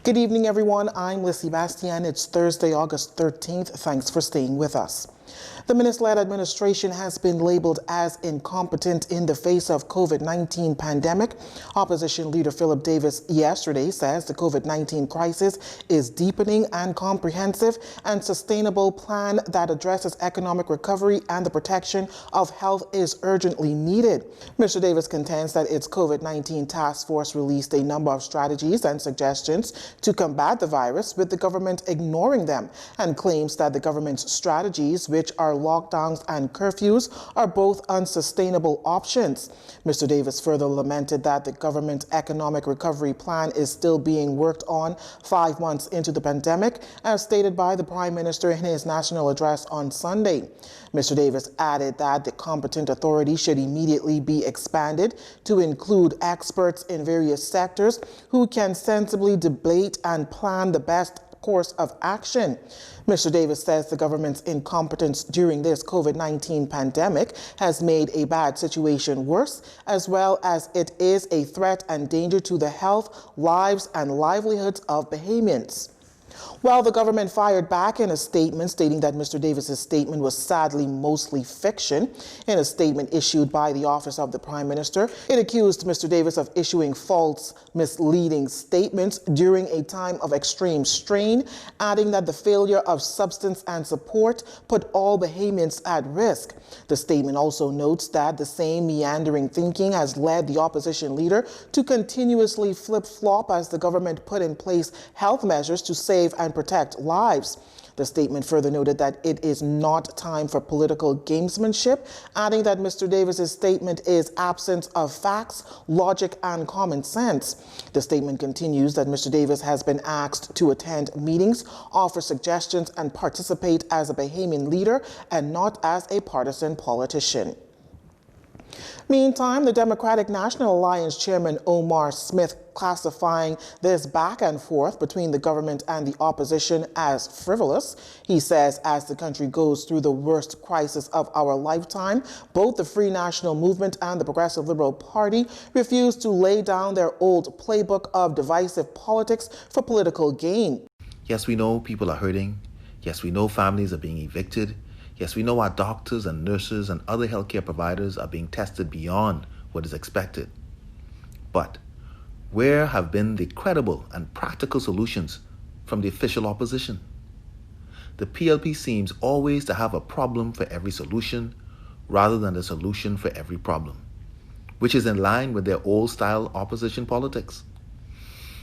Good evening, everyone. I'm Lissy Bastian. It's Thursday, August 13th. Thanks for staying with us. The minister-led administration has been labeled as incompetent in the face of COVID-19 pandemic. Opposition leader Philip Davis yesterday says the COVID-19 crisis is deepening and comprehensive and sustainable plan that addresses economic recovery and the protection of health is urgently needed. Mr. Davis contends that its COVID-19 task force released a number of strategies and suggestions to combat the virus, with the government ignoring them, and claims that the government's strategies, which are lockdowns and curfews, are both unsustainable options. Mr. Davis further lamented that the government economic recovery plan is still being worked on 5 months into the pandemic, as stated by the Prime Minister in his national address on Sunday. Mr. Davis added that the competent authority should immediately be expanded to include experts in various sectors who can sensibly debate and plan the best course of action. Mr. Davis says the government's incompetence during this COVID-19 pandemic has made a bad situation worse, as well as it is a threat and danger to the health, lives, and livelihoods of Bahamians. Well, the government fired back in a statement stating that Mr. Davis's statement was sadly mostly fiction. In a statement issued by the Office of the Prime Minister, it accused Mr. Davis of issuing false, misleading statements during a time of extreme strain, adding that the failure of substance and support put all Bahamians at risk. The statement also notes that the same meandering thinking has led the opposition leader to continuously flip-flop as the government put in place health measures to save and protect lives. The statement further noted that it is not time for political gamesmanship, adding that Mr. Davis's statement is absence of facts, logic, and common sense. The statement continues that Mr. Davis has been asked to attend meetings, offer suggestions, and participate as a Bahamian leader and not as a partisan politician. Meantime, the Democratic National Alliance Chairman Omar Smith classifying this back and forth between the government and the opposition as frivolous. He says as the country goes through the worst crisis of our lifetime, both the Free National Movement and the Progressive Liberal Party refuse to lay down their old playbook of divisive politics for political gain. Yes, we know people are hurting. Yes, we know families are being evicted. Yes, we know our doctors and nurses and other healthcare providers are being tested beyond what is expected. But where have been the credible and practical solutions from the official opposition? The PLP seems always to have a problem for every solution rather than a solution for every problem, which is in line with their old-style opposition politics.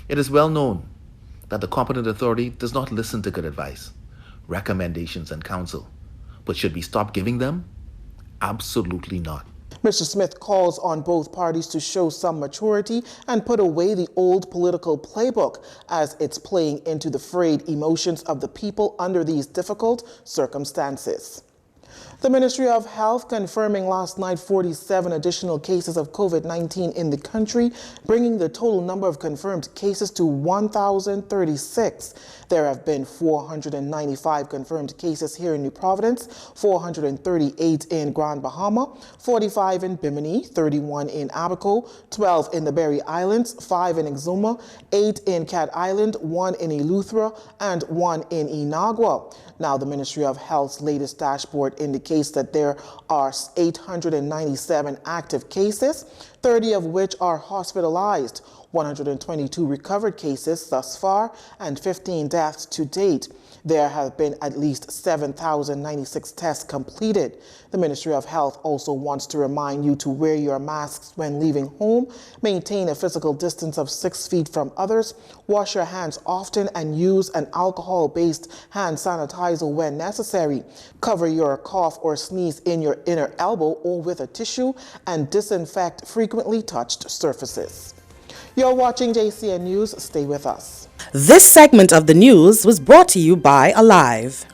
It is well known that the competent authority does not listen to good advice, recommendations, and counsel. But should we stop giving them? Absolutely not. Mr. Smith calls on both parties to show some maturity and put away the old political playbook, as it's playing into the frayed emotions of the people under these difficult circumstances. The Ministry of Health confirming last night 47 additional cases of COVID-19 in the country, bringing the total number of confirmed cases to 1,036. There have been 495 confirmed cases here in New Providence, 438 in Grand Bahama, 45 in Bimini, 31 in Abaco, 12 in the Berry Islands, 5 in Exuma, 8 in Cat Island, 1 in Eleuthera, and 1 in Inagua. Now, the Ministry of Health's latest dashboard indicates that there are 897 active cases, 30 of which are hospitalized, 122 recovered cases thus far, and 15 deaths to date. There have been at least 7,096 tests completed. The Ministry of Health also wants to remind you to wear your masks when leaving home, maintain a physical distance of 6 feet from others, wash your hands often, and use an alcohol-based hand sanitizer when necessary. Cover your cough or sneeze in your inner elbow or with a tissue, and disinfect frequently touched surfaces. You're watching JCN News. Stay with us. This segment of the news was brought to you by Alive.